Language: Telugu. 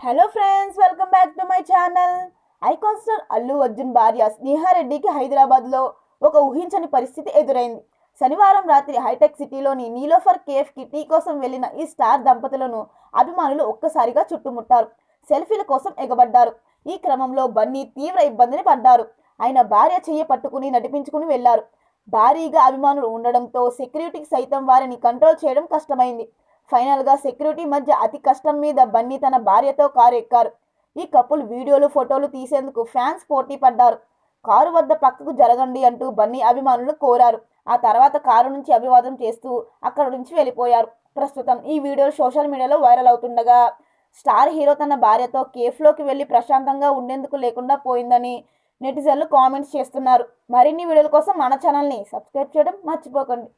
Hello friends, welcome back to my channel. Icon star Allu Arjun భార్య స్నేహారెడ్డికి హైదరాబాద్లో ఒక ఊహించని పరిస్థితి ఎదురైంది. శనివారం రాత్రి హైటెక్ సిటీలోని నీలోఫర్ కేఫ్కి టీ కోసం వెళ్లిన ఈ స్టార్ దంపతులను అభిమానులు ఒక్కసారిగా చుట్టుముట్టారు. సెల్ఫీల కోసం ఎగబడ్డారు. ఈ క్రమంలో బన్నీ తీవ్ర ఇబ్బందిని పడ్డారు. ఆయన భార్య చెయ్యి పట్టుకుని నడిపించుకుని వెళ్లారు. భారీగా అభిమానులు ఉండడంతో సెక్యూరిటీకి సైతం వారిని కంట్రోల్ చేయడం కష్టమైంది. ఫైనల్గా సెక్యూరిటీ మధ్య అతి కష్టం మీద బన్నీ తన భార్యతో కారు ఎక్కారు. ఈ కపుల్ వీడియోలు ఫోటోలు తీసేందుకు ఫ్యాన్స్ పోటీ పడ్డారు. కారు వద్ద పక్కకు జరగండి అంటూ బన్నీ అభిమానులను కోరారు. ఆ తర్వాత కారు నుంచి అభివాదం చేస్తూ అక్కడి నుంచి వెళ్ళిపోయారు. ప్రస్తుతం ఈ వీడియోలు సోషల్ మీడియాలో వైరల్ అవుతుండగా స్టార్ హీరో తన భార్యతో కేఫ్లోకి వెళ్ళి ప్రశాంతంగా ఉండేందుకు లేకుండా పోయిందని నెటిజన్లు కామెంట్స్ చేస్తున్నారు. మరిన్ని వీడియోల కోసం మన ఛానల్ని సబ్స్క్రైబ్ చేయడం మర్చిపోకండి.